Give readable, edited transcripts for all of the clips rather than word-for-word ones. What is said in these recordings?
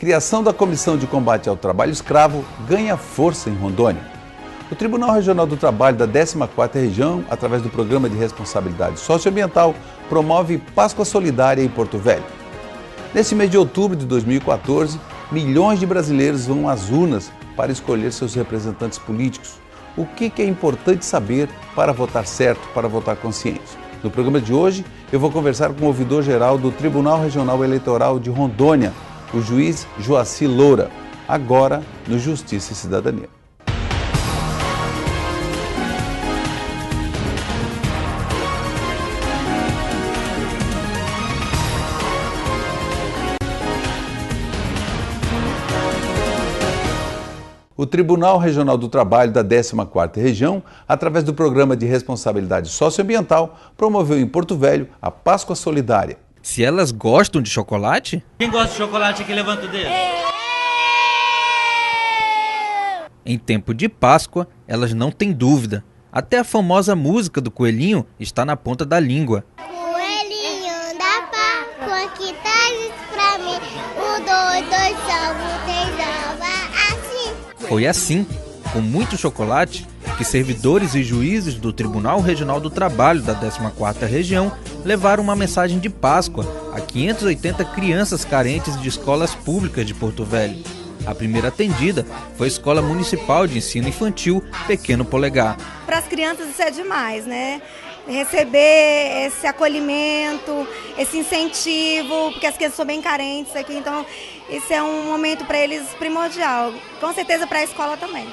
Criação da Comissão de Combate ao Trabalho Escravo ganha força em Rondônia. O Tribunal Regional do Trabalho da 14ª Região, através do Programa de Responsabilidade Socioambiental, promove Páscoa Solidária em Porto Velho. Neste mês de outubro de 2014, milhões de brasileiros vão às urnas para escolher seus representantes políticos. O que é importante saber para votar certo, para votar consciente? No programa de hoje, eu vou conversar com o ouvidor-geral do Tribunal Regional Eleitoral de Rondônia, o juiz Joaci Loura, agora no Justiça e Cidadania. O Tribunal Regional do Trabalho da 14ª Região, através do Programa de Responsabilidade Socioambiental, promoveu em Porto Velho a Páscoa Solidária. Se elas gostam de chocolate? Quem gosta de chocolate aqui, levanta o dedo. Em tempo de Páscoa, elas não têm dúvida. Até a famosa música do coelhinho está na ponta da língua. Coelhinho da Páscoa, que traz pra mim, 1, 2, 2, salvo, 3, assim. Foi assim, com muito chocolate, que servidores e juízes do Tribunal Regional do Trabalho da 14ª Região levaram uma mensagem de Páscoa a 580 crianças carentes de escolas públicas de Porto Velho. A primeira atendida foi a Escola Municipal de Ensino Infantil Pequeno Polegar. Para as crianças isso é demais, né? Receber esse acolhimento, esse incentivo, porque as crianças são bem carentes aqui, então esse é um momento para eles primordial, com certeza para a escola também.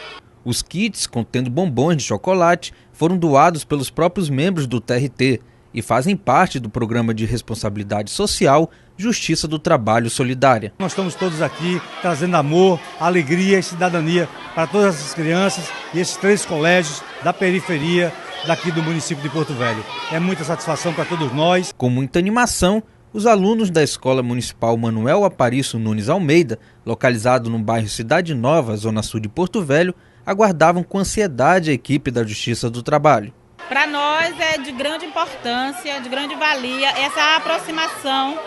Os kits contendo bombons de chocolate foram doados pelos próprios membros do TRT e fazem parte do Programa de Responsabilidade Social Justiça do Trabalho Solidária. Nós estamos todos aqui trazendo amor, alegria e cidadania para todas essas crianças e esses 3 colégios da periferia daqui do município de Porto Velho. É muita satisfação para todos nós. Com muita animação, os alunos da Escola Municipal Manuel Aparício Nunes Almeida, localizado no bairro Cidade Nova, zona sul de Porto Velho, aguardavam com ansiedade a equipe da Justiça do Trabalho. Para nós é de grande importância, de grande valia, essa aproximação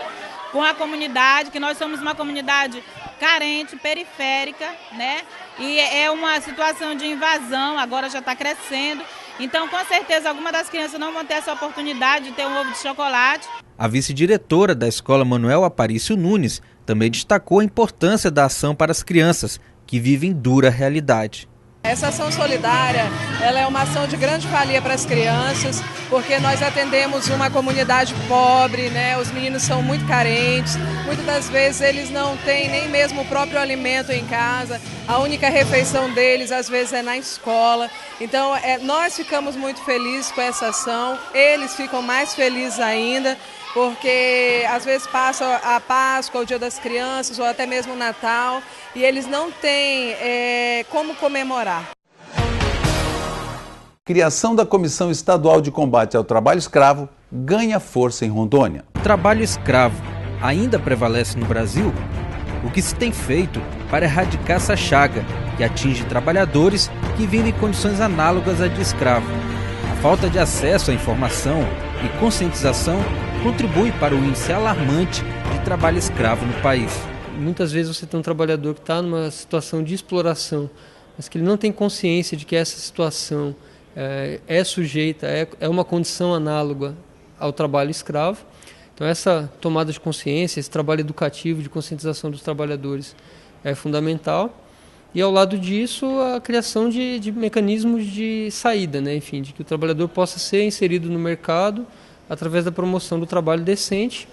com a comunidade, que nós somos uma comunidade carente, periférica, né? E é uma situação de invasão, agora já está crescendo. Então, com certeza, algumas das crianças não vão ter essa oportunidade de ter um ovo de chocolate. A vice-diretora da Escola Manuel Aparício Nunes também destacou a importância da ação para as crianças que vivem dura realidade. Essa ação solidária, ela é uma ação de grande valia para as crianças, porque nós atendemos uma comunidade pobre, né? Os meninos são muito carentes, muitas das vezes eles não têm nem mesmo o próprio alimento em casa, a única refeição deles às vezes é na escola. Então nós ficamos muito felizes com essa ação, eles ficam mais felizes ainda, porque às vezes passa a Páscoa, o Dia das Crianças ou até mesmo o Natal e eles não têm como comemorar. Criação da Comissão Estadual de Combate ao Trabalho Escravo ganha força em Rondônia. O trabalho escravo ainda prevalece no Brasil? O que se tem feito para erradicar essa chaga que atinge trabalhadores que vivem em condições análogas à de escravo? A falta de acesso à informação e conscientização contribui para o índice alarmante de trabalho escravo no país. Muitas vezes você tem um trabalhador que está numa situação de exploração, mas que ele não tem consciência de que essa situação é sujeita, é uma condição análoga ao trabalho escravo. Então essa tomada de consciência, esse trabalho educativo de conscientização dos trabalhadores é fundamental. E ao lado disso, a criação de mecanismos de saída, né? Enfim, de que o trabalhador possa ser inserido no mercado através da promoção do trabalho decente,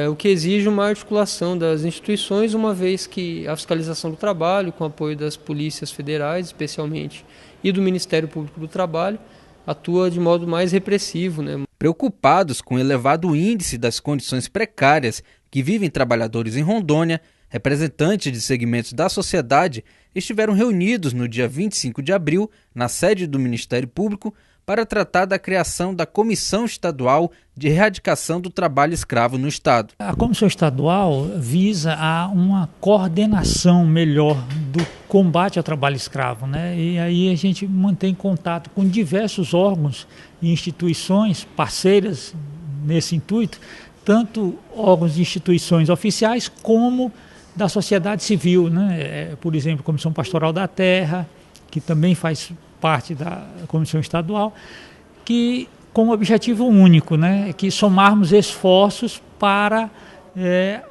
o que exige uma articulação das instituições, uma vez que a fiscalização do trabalho, com apoio das polícias federais, especialmente, e do Ministério Público do Trabalho, atua de modo mais repressivo, né? Preocupados com o elevado índice das condições precárias que vivem trabalhadores em Rondônia, representantes de segmentos da sociedade estiveram reunidos no dia 25 de abril, na sede do Ministério Público, para tratar da criação da Comissão Estadual de Erradicação do Trabalho Escravo no Estado. A Comissão Estadual visa uma coordenação melhor do combate ao trabalho escravo, né? E aí a gente mantém contato com diversos órgãos e instituições parceiras nesse intuito, tanto órgãos e instituições oficiais como da sociedade civil, né? Por exemplo, a Comissão Pastoral da Terra, que também faz parte da Comissão Estadual, que com um objetivo único, né? Que somarmos esforços para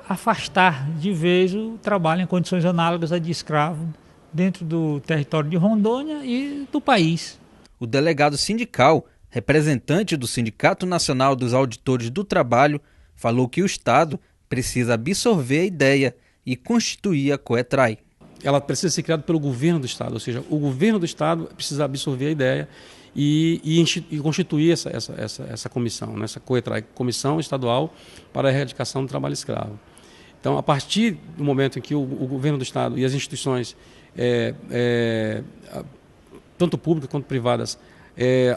afastar de vez o trabalho em condições análogas a de escravo dentro do território de Rondônia e do país. O delegado sindical, representante do Sindicato Nacional dos Auditores do Trabalho, falou que o Estado precisa absorver a ideia e constituir a COETRAI. Ela precisa ser criada pelo governo do Estado, ou seja, o governo do Estado precisa absorver a ideia e constituir essa comissão, né, essa COETRAI, Comissão Estadual para a Erradicação do Trabalho Escravo. Então, a partir do momento em que o governo do Estado e as instituições, tanto públicas quanto privadas,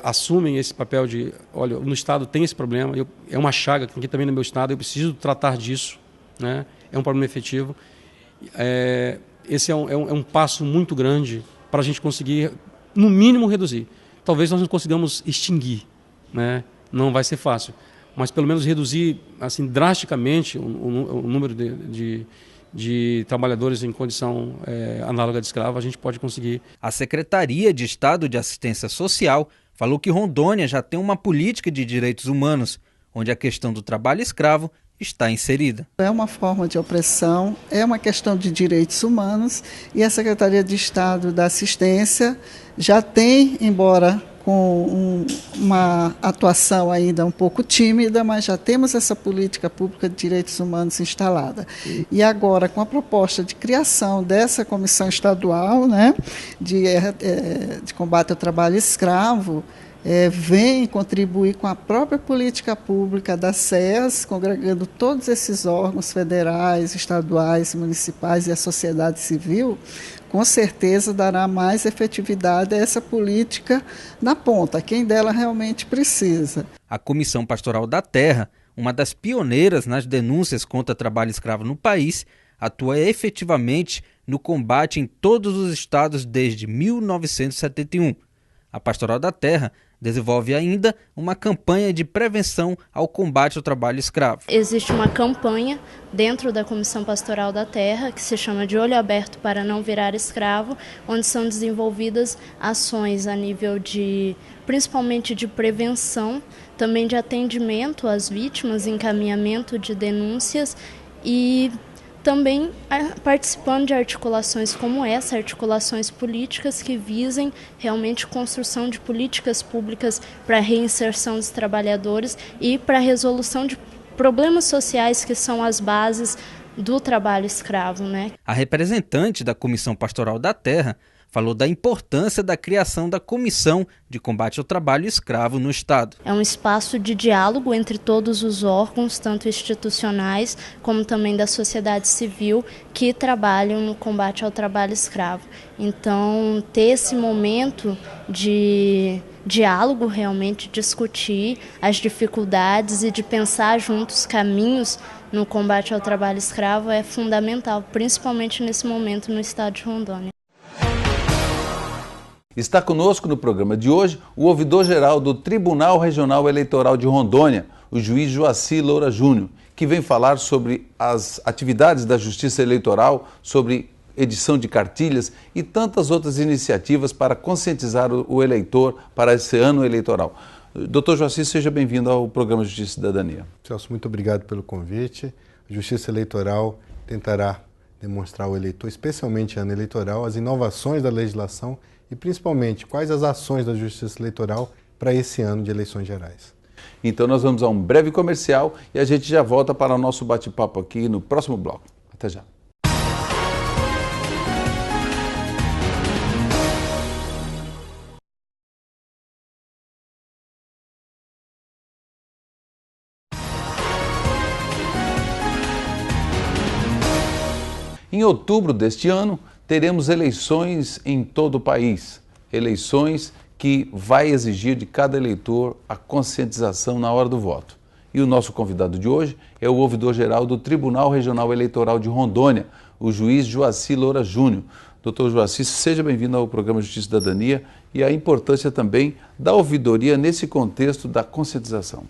assumem esse papel de, olha, no Estado tem esse problema, é uma chaga aqui também no meu Estado, eu preciso tratar disso, né, é um problema efetivo. Esse é um passo muito grande para a gente conseguir, no mínimo, reduzir. Talvez nós não consigamos extinguir, né? Não vai ser fácil, mas pelo menos reduzir assim, drasticamente o número de trabalhadores em condição análoga de escravo, a gente pode conseguir. A Secretaria de Estado de Assistência Social falou que Rondônia já tem uma política de direitos humanos, onde a questão do trabalho escravo está inserida. É uma forma de opressão, é uma questão de direitos humanos e a Secretaria de Estado da Assistência já tem, embora com uma atuação ainda um pouco tímida, mas já temos essa política pública de direitos humanos instalada. E agora, com a proposta de criação dessa comissão estadual, né, de combate ao trabalho escravo, vem contribuir com a própria política pública da SEAS, congregando todos esses órgãos federais, estaduais, municipais e a sociedade civil, com certeza dará mais efetividade a essa política na ponta, quem dela realmente precisa. A Comissão Pastoral da Terra, uma das pioneiras nas denúncias contra trabalho escravo no país, atua efetivamente no combate em todos os estados desde 1971. A Pastoral da Terra desenvolve ainda uma campanha de prevenção ao combate ao trabalho escravo. Existe uma campanha dentro da Comissão Pastoral da Terra que se chama de Olho Aberto para Não Virar Escravo, onde são desenvolvidas ações a nível principalmente de prevenção, também de atendimento às vítimas, encaminhamento de denúncias e também participando de articulações como essa, articulações políticas que visem realmente construção de políticas públicas para a reinserção dos trabalhadores e para a resolução de problemas sociais que são as bases do trabalho escravo, né? A representante da Comissão Pastoral da Terra falou da importância da criação da Comissão de Combate ao Trabalho Escravo no Estado. É um espaço de diálogo entre todos os órgãos, tanto institucionais como também da sociedade civil, que trabalham no combate ao trabalho escravo. Então, ter esse momento de diálogo, realmente discutir as dificuldades e de pensar juntos caminhos no combate ao trabalho escravo é fundamental, principalmente nesse momento no estado de Rondônia. Está conosco no programa de hoje o ouvidor-geral do Tribunal Regional Eleitoral de Rondônia, o juiz Joaci Loura Júnior, que vem falar sobre as atividades da Justiça Eleitoral, sobre edição de cartilhas e tantas outras iniciativas para conscientizar o eleitor para esse ano eleitoral. Doutor Joaci, seja bem-vindo ao programa Justiça e Cidadania. Celso, muito obrigado pelo convite. A Justiça Eleitoral tentará demonstrar ao eleitor, especialmente ano eleitoral, as inovações da legislação e principalmente quais as ações da Justiça Eleitoral para esse ano de eleições gerais. Então nós vamos a um breve comercial e a gente já volta para o nosso bate-papo aqui no próximo bloco. Até já. Em outubro deste ano, teremos eleições em todo o país. Eleições que vai exigir de cada eleitor a conscientização na hora do voto. E o nosso convidado de hoje é o ouvidor-geral do Tribunal Regional Eleitoral de Rondônia, o juiz Joaci Loura Júnior. Doutor Joaci, seja bem-vindo ao programa Justiça e Cidadania e a importância também da ouvidoria nesse contexto da conscientização.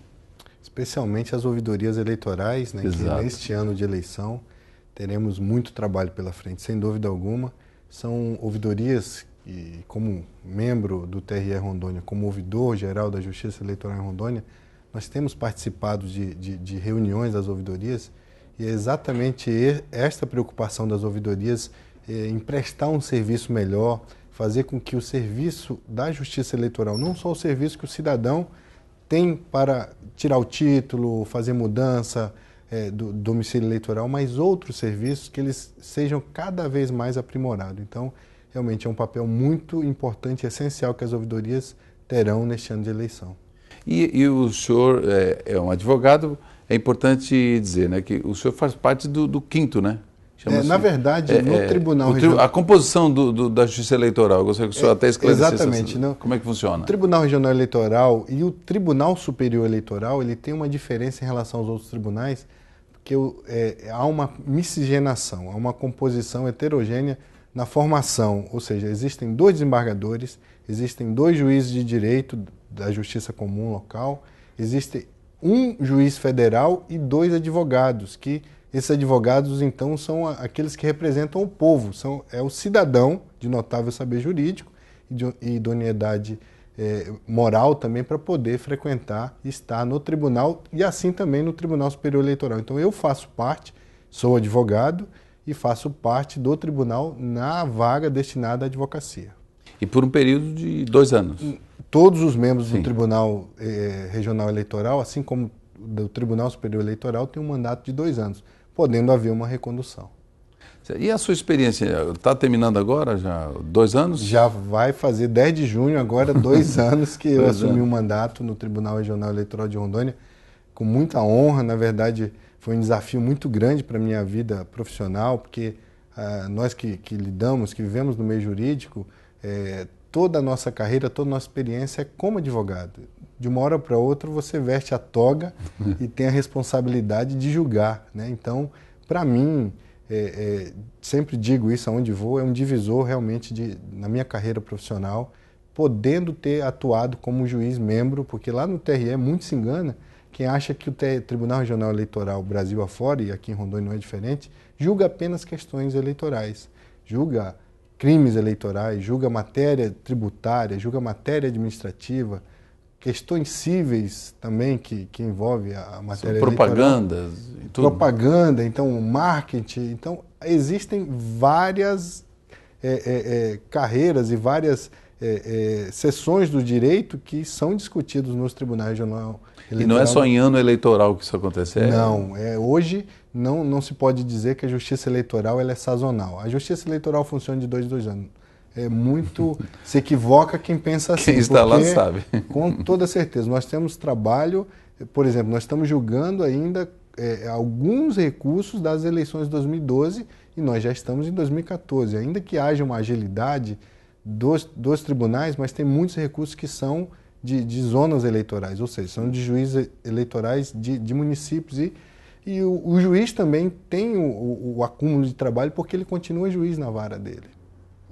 Especialmente as ouvidorias eleitorais, né, que neste ano de eleição teremos muito trabalho pela frente, sem dúvida alguma. São ouvidorias e, como membro do TRE Rondônia, como ouvidor geral da Justiça Eleitoral em Rondônia, nós temos participado de reuniões das ouvidorias e é exatamente esta preocupação das ouvidorias em prestar um serviço melhor, fazer com que o serviço da Justiça Eleitoral, não só o serviço que o cidadão tem para tirar o título, fazer mudança do domicílio eleitoral, mas outros serviços que eles sejam cada vez mais aprimorados. Então, realmente é um papel muito importante e essencial que as ouvidorias terão neste ano de eleição. E o senhor é um advogado, é importante dizer, né, que o senhor faz parte do quinto, né? Na verdade, no Tribunal Regional... A composição da Justiça Eleitoral, eu gostaria que o senhor até esclarecesse. Exatamente. Como é que funciona? O Tribunal Regional Eleitoral e o Tribunal Superior Eleitoral, ele tem uma diferença em relação aos outros tribunais, porque há uma miscigenação, há uma composição heterogênea na formação, ou seja, existem 2 desembargadores, existem 2 juízes de direito da Justiça Comum local, existe um juiz federal e 2 advogados, que esses advogados, então, são aqueles que representam o povo, é o cidadão de notável saber jurídico e idoneidade moral também para poder frequentar e estar no tribunal e assim também no Tribunal Superior Eleitoral. Então eu faço parte, sou advogado e faço parte do tribunal na vaga destinada à advocacia. E por um período de 2 anos? Todos os membros do Tribunal Regional Eleitoral, assim como do Tribunal Superior Eleitoral, têm um mandato de 2 anos, podendo haver uma recondução. E a sua experiência, está terminando agora, já 2 anos? Já vai fazer 10 de junho, agora 2 anos que eu assumi um mandato no Tribunal Regional Eleitoral de Rondônia, com muita honra. Na verdade, foi um desafio muito grande para a minha vida profissional, porque nós que lidamos, que vivemos no meio jurídico, toda a nossa carreira, toda a nossa experiência é como advogado. De uma hora para outra você veste a toga e tem a responsabilidade de julgar, né? Então, para mim, sempre digo isso aonde vou, é um divisor realmente na minha carreira profissional, podendo ter atuado como juiz membro, porque lá no TRE muito se engana quem acha que o Tribunal Regional Eleitoral Brasil afora, e aqui em Rondônia não é diferente, julga apenas questões eleitorais, julga crimes eleitorais, julga matéria tributária, julga matéria administrativa, questões cíveis também que envolve a matéria propagandas e tudo. Propaganda, então marketing. Então existem várias carreiras e várias seções do direito que são discutidos nos tribunais regional eleitoral. E não é só em ano eleitoral que isso acontece? Não, hoje não se pode dizer que a justiça eleitoral ela é sazonal. A justiça eleitoral funciona de 2 em 2 anos. Se equivoca quem pensa assim. Quem está lá sabe. Com toda certeza. Nós temos trabalho, por exemplo, nós estamos julgando ainda alguns recursos das eleições de 2012 e nós já estamos em 2014. Ainda que haja uma agilidade dos tribunais, mas tem muitos recursos que são de zonas eleitorais, ou seja, são de juízes eleitorais de municípios e o juiz também tem o acúmulo de trabalho porque ele continua juiz na vara dele.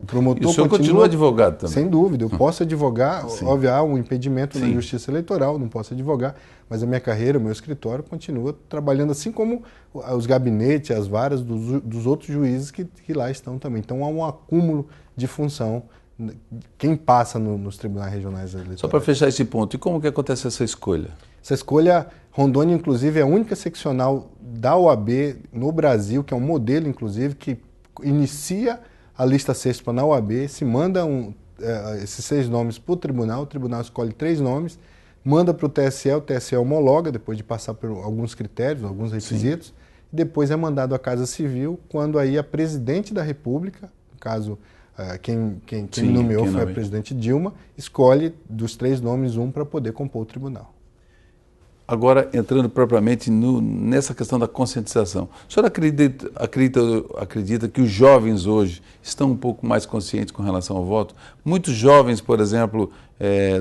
O promotor e o senhor continua advogado também? Sem dúvida, eu posso advogar, óbvio, há um impedimento na justiça eleitoral, não posso advogar, mas a minha carreira, o meu escritório continua trabalhando assim como os gabinetes, as varas dos outros juízes que lá estão também. Então há um acúmulo de função quem passa nos tribunais regionais eleitorais. Só para fechar esse ponto, e como que acontece essa escolha? Essa escolha, Rondônia, inclusive, é a única seccional da OAB no Brasil, que é um modelo, inclusive, que inicia a lista CESPA na OAB, se manda esses 6 nomes para o tribunal escolhe 3 nomes, manda para o TSE homologa, depois de passar por alguns critérios, alguns requisitos, e depois é mandado à Casa Civil, quando aí a presidente da República, no caso, quem nomeou foi a presidente Dilma, escolhe dos 3 nomes um para poder compor o tribunal. Agora, entrando propriamente nessa questão da conscientização, o senhor acredita que os jovens hoje estão um pouco mais conscientes com relação ao voto? Muitos jovens, por exemplo,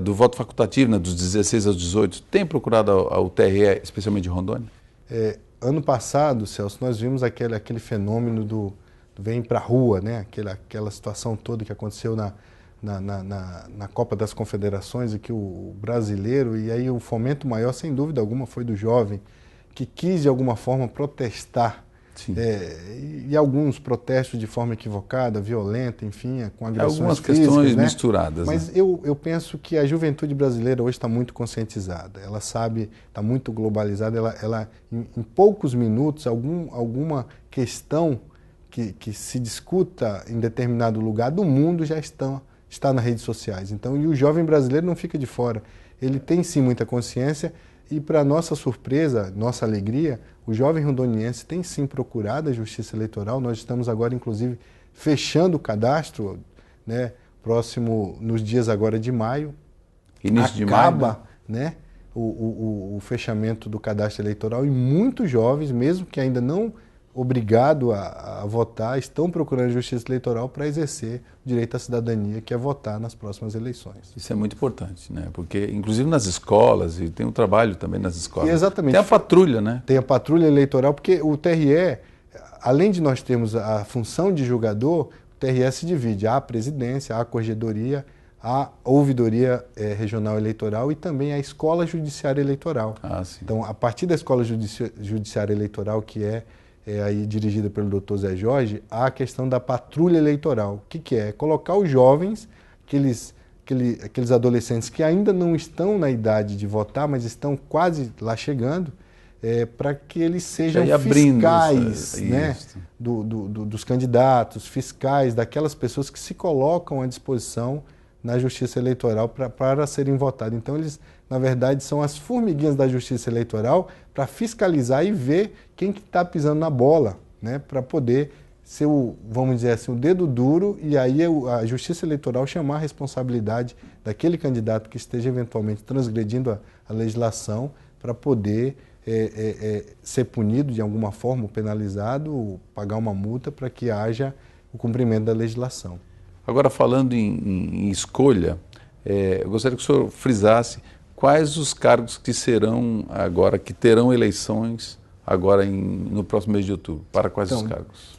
do voto facultativo, né, dos 16 aos 18, têm procurado ao TRE, especialmente de Rondônia? Ano passado, Celso, nós vimos aquele fenômeno do vem para a rua, né? Aquela situação toda que aconteceu na Copa das Confederações e que o brasileiro, e aí o fomento maior, sem dúvida alguma, foi do jovem, que quis de alguma forma protestar e alguns protestos de forma equivocada, violenta, enfim, com agressões algumas físicas, questões né? misturadas. Mas eu penso que a juventude brasileira hoje está muito conscientizada, ela sabe, está muito globalizada, ela em poucos minutos, alguma questão que se discuta em determinado lugar do mundo já está nas redes sociais. Então, e o jovem brasileiro não fica de fora, ele tem sim muita consciência. E, para nossa surpresa, nossa alegria, o jovem rondoniense tem sim procurado a Justiça Eleitoral. Nós estamos agora, inclusive, fechando o cadastro, né, nos dias agora de maio. Início de maio, acaba, né, o fechamento do cadastro eleitoral e muitos jovens, mesmo que ainda não obrigados a votar, estão procurando a Justiça Eleitoral para exercer o direito à cidadania, que é votar nas próximas eleições. Isso é muito importante, né? Porque, inclusive nas escolas, e tem um trabalho também nas escolas. E exatamente. Tem a patrulha, né? Tem a patrulha eleitoral, porque o TRE, além de nós termos a função de julgador, o TRE se divide. Há a presidência, há a corregedoria, há a ouvidoria regional eleitoral e também a escola judiciária eleitoral. Sim. Então, a partir da escola judiciária eleitoral, que é aí dirigida pelo Dr. Zé Jorge, há a questão da patrulha eleitoral. O que é? Colocar os jovens, aqueles adolescentes que ainda não estão na idade de votar, mas estão quase lá chegando, para que eles sejam fiscais, né, dos candidatos, fiscais daquelas pessoas que se colocam à disposição na Justiça Eleitoral para serem votados. Então, eles, na verdade, são as formiguinhas da Justiça Eleitoral para fiscalizar e ver quem que está pisando na bola, né, para poder ser vamos dizer assim, o dedo duro, e aí a Justiça Eleitoral chamar a responsabilidade daquele candidato que esteja eventualmente transgredindo a legislação para poder ser punido de alguma forma, ou penalizado, ou pagar uma multa para que haja o cumprimento da legislação. Agora, falando em escolha, eu gostaria que o senhor frisasse quais os cargos que serão agora, que terão eleições agora no próximo mês de outubro. Para quais os cargos?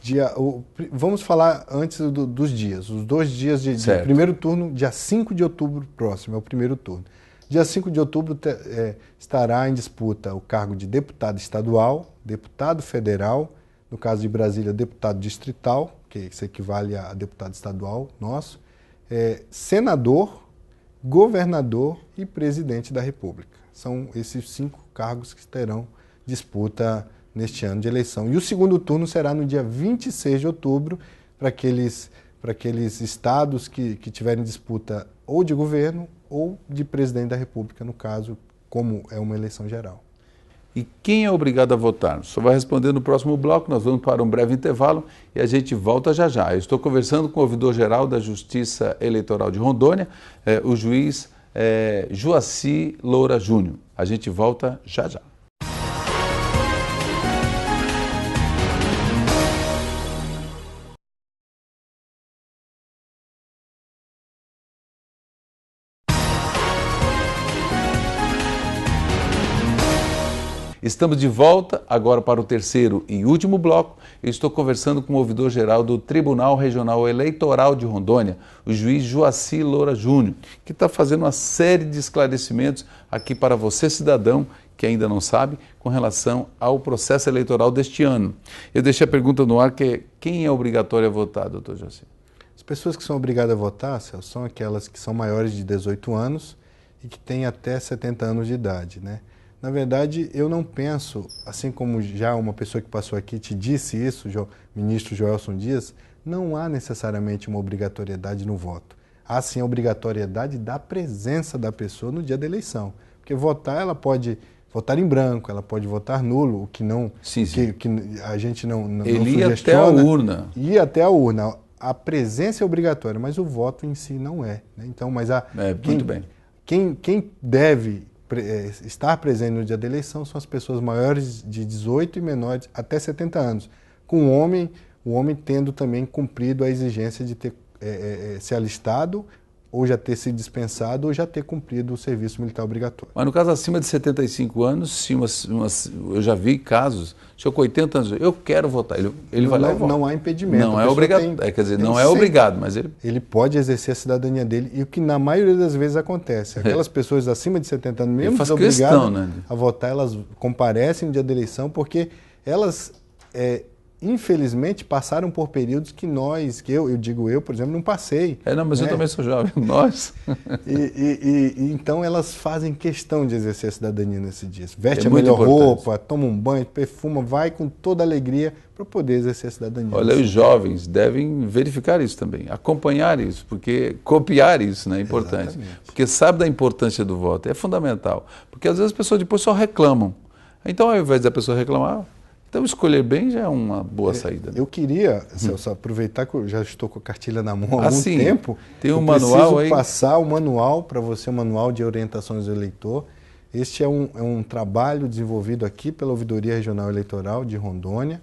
Vamos falar antes dos dias. Os 2 dias de primeiro turno, dia 5 de outubro próximo, é o primeiro turno. Dia 5 de outubro estará em disputa o cargo de deputado estadual, deputado federal, no caso de Brasília, deputado distrital, que isso equivale a deputado estadual nosso, senador, governador e presidente da República. São esses 5 cargos que terão disputa neste ano de eleição. E o segundo turno será no dia 26 de outubro, para aqueles estados que tiverem disputa ou de governo ou de presidente da República, no caso, como é uma eleição geral. E quem é obrigado a votar? Só vai responder no próximo bloco. Nós vamos para um breve intervalo e a gente volta já já. Eu estou conversando com o ouvidor-geral da Justiça Eleitoral de Rondônia, o juiz Joaci Loura Júnior. A gente volta já já. Estamos de volta agora para o terceiro e último bloco. Eu estou conversando com o ouvidor-geral do Tribunal Regional Eleitoral de Rondônia, o juiz Joaci Loura Júnior, que está fazendo uma série de esclarecimentos aqui para você, cidadão, que ainda não sabe, com relação ao processo eleitoral deste ano. Eu deixei a pergunta no ar, que é: quem é obrigatório a votar, doutor Joaci? As pessoas que são obrigadas a votar, Celso, são aquelas que são maiores de 18 anos e que têm até 70 anos de idade, né? Na verdade, eu não penso, assim como já uma pessoa que passou aqui te disse isso, o ministro Joelson Dias, não há necessariamente uma obrigatoriedade no voto. Há sim a obrigatoriedade da presença da pessoa no dia da eleição. Porque votar, ela pode votar em branco, ela pode votar nulo, o que não que a gente não Ele sugestiona. Ia até a urna. Ir até a urna. A presença é obrigatória, mas o voto em si não é, né? Então, mas muito bem. Quem deve estar presente no dia da eleição são as pessoas maiores de 18 e menores até 70 anos, com o homem tendo também cumprido a exigência de ter se alistado, ou já ter se dispensado, ou já ter cumprido o serviço militar obrigatório. Mas no caso acima de 75 anos, se eu já vi casos, senhor com 80 anos, eu quero votar, ele vai lá e vota. Não há impedimento. Não é obrigado, quer dizer, não é obrigado, mas ele pode exercer a cidadania dele, e o que na maioria das vezes acontece. Aquelas pessoas acima de 70 anos, mesmo desobrigadas a votar, elas comparecem no dia da eleição, porque elas infelizmente, passaram por períodos que eu digo eu, por exemplo, não passei. Não, mas eu também sou jovem, nós. Então elas fazem questão de exercer a cidadania nesses dias. Veste a melhor roupa, toma um banho, perfuma, vai com toda alegria para poder exercer a cidadania. Olha, os jovens devem verificar isso também, acompanhar isso, porque copiar isso, né, é importante. Exatamente. Porque sabe da importância do voto, é fundamental. Porque às vezes as pessoas depois só reclamam. Então, ao invés da pessoa reclamar, então escolher bem já é uma boa saída. Eu queria, Celso, aproveitar que eu já estou com a cartilha na mão há algum tempo. Tem um manual aí? Passar o manual para você, o manual de orientações do eleitor. Este é um trabalho desenvolvido aqui pela Ouvidoria Regional Eleitoral de Rondônia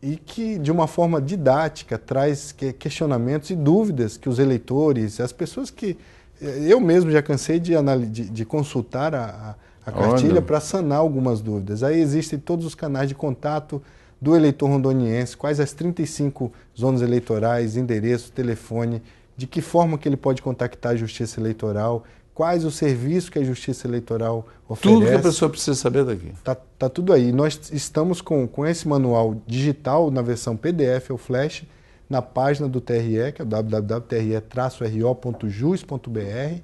e que, de uma forma didática, traz questionamentos e dúvidas que os eleitores, as pessoas que... Eu mesmo já cansei de consultar a cartilha para sanar algumas dúvidas. Aí existem todos os canais de contato do eleitor rondoniense, quais as 35 zonas eleitorais, endereço, telefone, de que forma que ele pode contactar a Justiça Eleitoral, quais os serviços que a Justiça Eleitoral oferece. Tudo que a pessoa precisa saber daqui. Tá tudo aí. Nós estamos com esse manual digital na versão PDF ou Flash, na página do TRE, que é www.tre-ro.jus.br.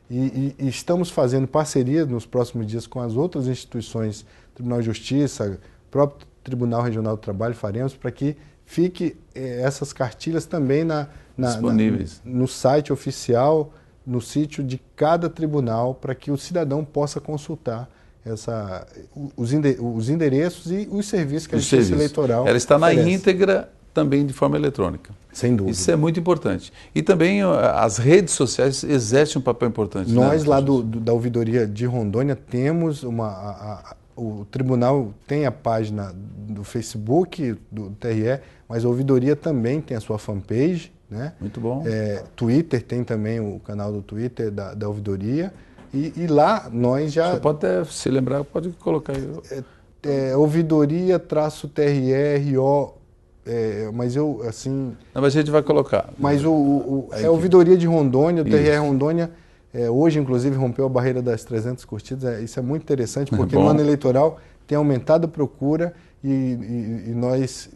E estamos fazendo parceria nos próximos dias com as outras instituições, Tribunal de Justiça, próprio Tribunal Regional do Trabalho, faremos para que fique essas cartilhas também disponíveis no site oficial, no sítio de cada tribunal, para que o cidadão possa consultar os endereços e os serviços que a Justiça Eleitoral Ela está oferece. Na íntegra também de forma eletrônica. Sem dúvida. Isso é muito importante. E também as redes sociais exercem um papel importante. Nós lá da Ouvidoria de Rondônia temos o tribunal tem a página do Facebook do TRE, mas a Ouvidoria também tem a sua fanpage, né? Muito bom. Twitter tem também o canal do Twitter da Ouvidoria e lá nós já... Você pode até se lembrar, pode colocar aí. Ouvidoria-TRE-RO... mas eu, assim... Não, mas a gente vai colocar. Mas a Ouvidoria de Rondônia, o TRE Rondônia, hoje, inclusive, rompeu a barreira das 300 curtidas. Isso é muito interessante, porque no ano eleitoral tem aumentado a procura e nós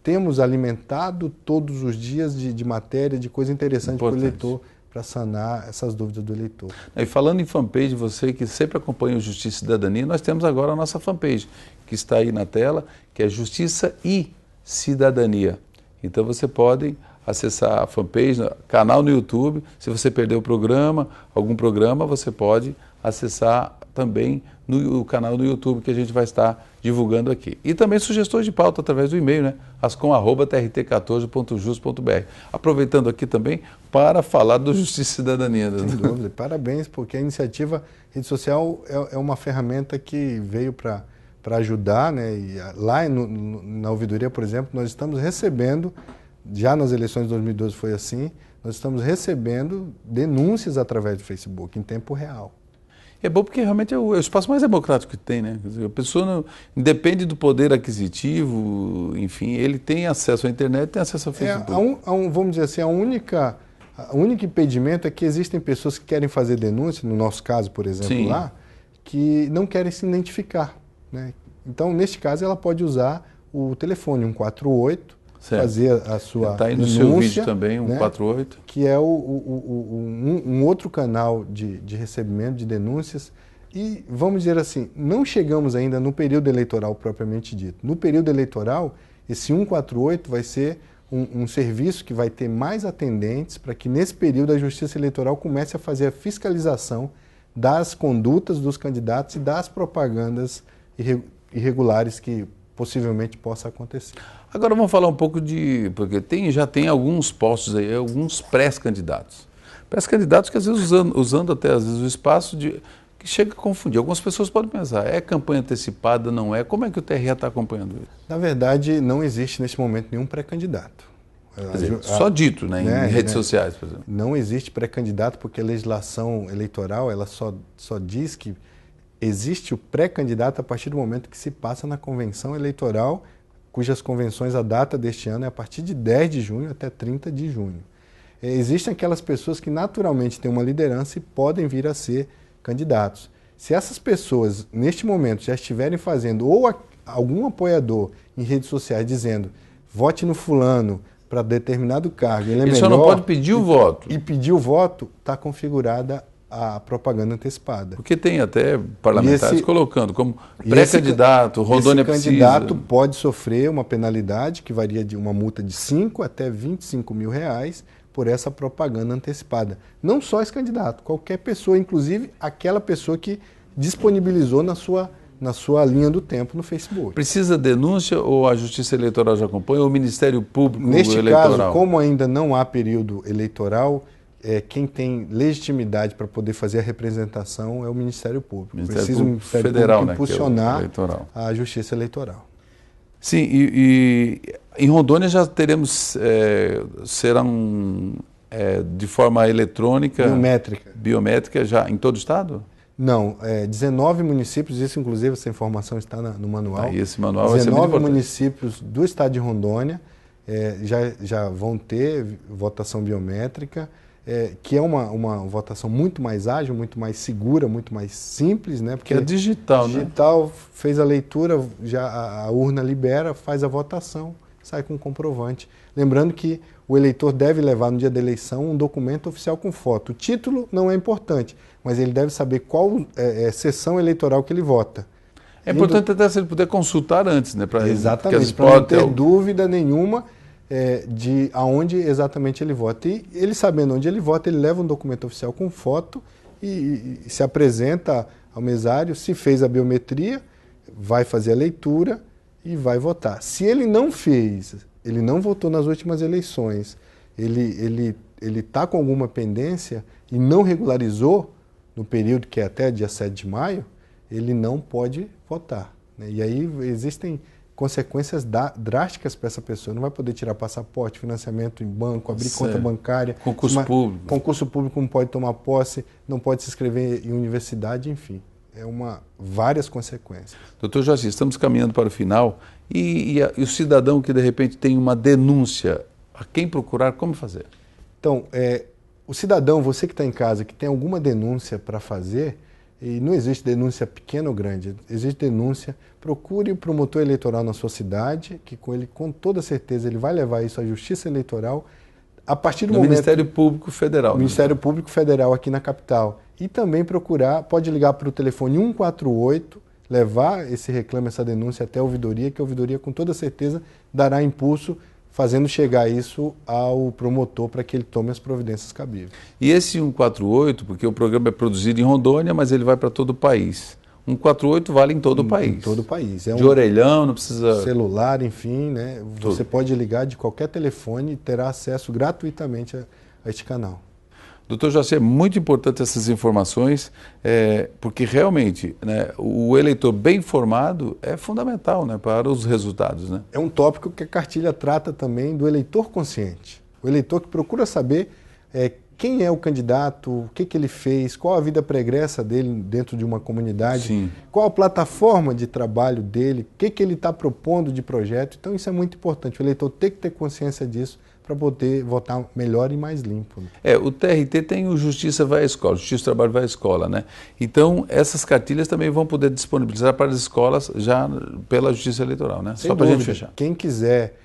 temos alimentado todos os dias de matéria, de coisa interessante para o eleitor, para sanar essas dúvidas do eleitor. E falando em fanpage, você que sempre acompanha o Justiça e Cidadania, nós temos agora a nossa fanpage, que está aí na tela, que é Justiça e Cidadania. Então você pode acessar a fanpage, canal no YouTube. Se você perdeu algum programa, você pode acessar também no canal no YouTube que a gente vai estar divulgando aqui. E também sugestões de pauta através do e-mail, né? ascom@trt14.jus.br. Aproveitando aqui também para falar do Justiça e Cidadania. Sem dúvida. Parabéns, porque a iniciativa rede social é uma ferramenta que veio para ajudar, né? E lá na Ouvidoria, por exemplo, nós estamos recebendo, já nas eleições de 2012 foi assim, nós estamos recebendo denúncias através do Facebook, em tempo real. É bom porque realmente é o espaço mais democrático que tem, né? Quer dizer, a pessoa não independe do poder aquisitivo, enfim, ele tem acesso à internet, tem acesso ao Facebook. Vamos dizer assim, o único impedimento é que existem pessoas que querem fazer denúncia, no nosso caso, por exemplo, lá, que não querem se identificar, né? Então, neste caso, ela pode usar o telefone 148, fazer a sua denúncia. Está aí no denúncia, seu vídeo também, 148. Né? Que é um outro canal de recebimento de denúncias. E, vamos dizer assim, não chegamos ainda no período eleitoral propriamente dito. No período eleitoral, esse 148 vai ser um serviço que vai ter mais atendentes para que, nesse período, a Justiça Eleitoral comece a fazer a fiscalização das condutas dos candidatos e das propagandas irregulares que possivelmente possa acontecer. Agora vamos falar um pouco porque já tem alguns postos aí, alguns pré-candidatos. Pré-candidatos que às vezes usando até às vezes o espaço que chega a confundir. Algumas pessoas podem pensar, é campanha antecipada, não é? Como é que o TRE está acompanhando isso? Na verdade, não existe neste momento nenhum pré-candidato. Quer dizer, só dito, né, em redes sociais, por exemplo. Não existe pré-candidato porque a legislação eleitoral ela só diz que existe o pré-candidato a partir do momento que se passa na convenção eleitoral, cujas convenções, a data deste ano é a partir de 10 de junho até 30 de junho. Existem aquelas pessoas que naturalmente têm uma liderança e podem vir a ser candidatos. Se essas pessoas, neste momento, já estiverem fazendo ou algum apoiador em redes sociais dizendo vote no fulano para determinado cargo, ele é melhor, só não pode pedir o voto. E pedir o voto, está configurada a propaganda antecipada. Porque tem até parlamentares colocando como pré-candidato, Rondônia precisa. Esse candidato pode sofrer uma penalidade que varia de uma multa de 5 até 25 mil reais por essa propaganda antecipada. Não só esse candidato, qualquer pessoa, inclusive aquela pessoa que disponibilizou na sua linha do tempo no Facebook. Precisa denúncia ou a Justiça Eleitoral já acompanha ou o Ministério Público Neste Eleitoral? caso, como ainda não há período eleitoral, quem tem legitimidade para poder fazer a representação é o Ministério Público. Precisa o Ministério Federal, Público impulsionar a Justiça Eleitoral. Sim, e em Rondônia já teremos, serão de forma eletrônica, biométrica já em todo o estado? Não, 19 municípios, isso inclusive essa informação está no manual. E esse manual 19 municípios do estado de Rondônia já vão ter votação biométrica, que é uma votação muito mais ágil, muito mais segura, muito mais simples, né? Porque é digital, né? Digital, fez a leitura, já a urna libera, faz a votação, sai com um comprovante. Lembrando que o eleitor deve levar no dia da eleição um documento oficial com foto. O título não é importante, mas ele deve saber qual sessão eleitoral que ele vota. É importante até se ele puder consultar antes, né? Exatamente, para não ter dúvida nenhuma de aonde exatamente ele vota. E ele sabendo onde ele vota, ele leva um documento oficial com foto e se apresenta ao mesário. Se fez a biometria, vai fazer a leitura e vai votar. Se ele não fez, ele não votou nas últimas eleições, ele está com alguma pendência e não regularizou no período que é até dia 7 de maio, ele não pode votar, né? E aí existem consequências drásticas para essa pessoa. Não vai poder tirar passaporte, financiamento em banco, abrir conta bancária. Concurso público. Concurso público não pode tomar posse, não pode se inscrever em universidade, enfim. Várias consequências. Doutor Joaci, estamos caminhando para o final e o cidadão que de repente tem uma denúncia, a quem procurar, como fazer? Então, o cidadão, você que está em casa, que tem alguma denúncia para fazer, e não existe denúncia pequena ou grande, existe denúncia, procure o promotor eleitoral na sua cidade, que com toda certeza ele vai levar isso à Justiça Eleitoral, a partir do momento... Ministério Público Federal. Ministério Público Federal aqui na capital. E também pode ligar para o telefone 148, levar esse reclame, essa denúncia até a ouvidoria, que a ouvidoria com toda certeza dará impulso, fazendo chegar isso ao promotor para que ele tome as providências cabíveis. E esse 148, porque o programa é produzido em Rondônia, mas ele vai para todo o país. 148 vale em todo o país. Em todo o país. De orelhão, não precisa... Celular, enfim, né? Você pode ligar de qualquer telefone e terá acesso gratuitamente a este canal. Doutor Joaci, é muito importante essas informações, porque realmente, né, o eleitor bem informado é fundamental, né, para os resultados, né? É um tópico que a cartilha trata também do eleitor consciente. O eleitor que procura saber quem é o candidato, o que ele fez, qual a vida pregressa dele dentro de uma comunidade, Sim. Qual a plataforma de trabalho dele, o que ele está propondo de projeto. Então isso é muito importante, o eleitor tem que ter consciência disso, para poder votar melhor e mais limpo. O TRT tem o Justiça Vai à Escola, Justiça do Trabalho Vai à Escola, né? Então, essas cartilhas também vão poder disponibilizar para as escolas já pela Justiça Eleitoral, né? Só para a gente fechar. Quem quiser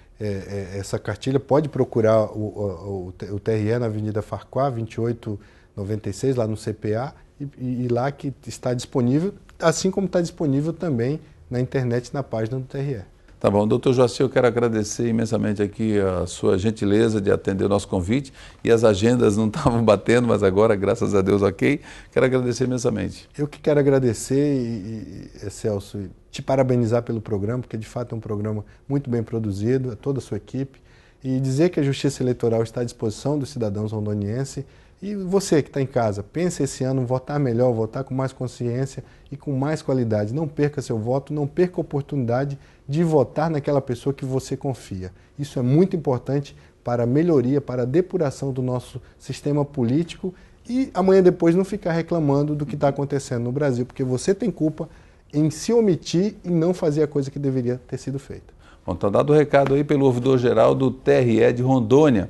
essa cartilha pode procurar o TRE na Avenida Farquhar, 2896, lá no CPA, e lá que está disponível, assim como está disponível também na internet, na página do TRE. Tá bom, doutor Joaci, eu quero agradecer imensamente aqui a sua gentileza de atender o nosso convite, e as agendas não estavam batendo, mas agora, graças a Deus, ok. Quero agradecer imensamente. Eu que quero agradecer, Celso, e te parabenizar pelo programa, porque de fato é um programa muito bem produzido, a toda a sua equipe, e dizer que a Justiça Eleitoral está à disposição dos cidadãos rondonienses. E você que está em casa, pense esse ano votar melhor, votar com mais consciência e com mais qualidade. Não perca seu voto, não perca a oportunidade de votar naquela pessoa que você confia. Isso é muito importante para a melhoria, para a depuração do nosso sistema político e amanhã depois não ficar reclamando do que está acontecendo no Brasil, porque você tem culpa em se omitir e não fazer a coisa que deveria ter sido feita. Bom, está dado o recado aí pelo ouvidor-geral do TRE de Rondônia.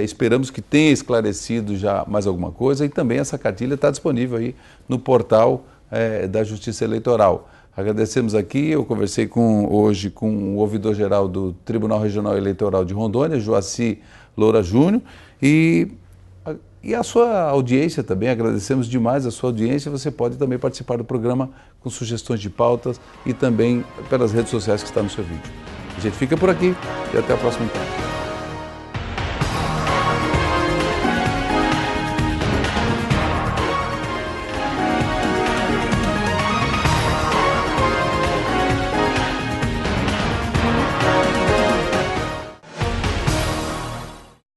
Esperamos que tenha esclarecido já mais alguma coisa, e também essa cartilha está disponível aí no portal da Justiça Eleitoral. Agradecemos aqui, eu conversei hoje com o ouvidor-geral do Tribunal Regional Eleitoral de Rondônia, Joaci Loura Júnior, e a sua audiência também, agradecemos demais a sua audiência. Você pode também participar do programa com sugestões de pautas e também pelas redes sociais que está no seu vídeo. A gente fica por aqui e até a próxima então.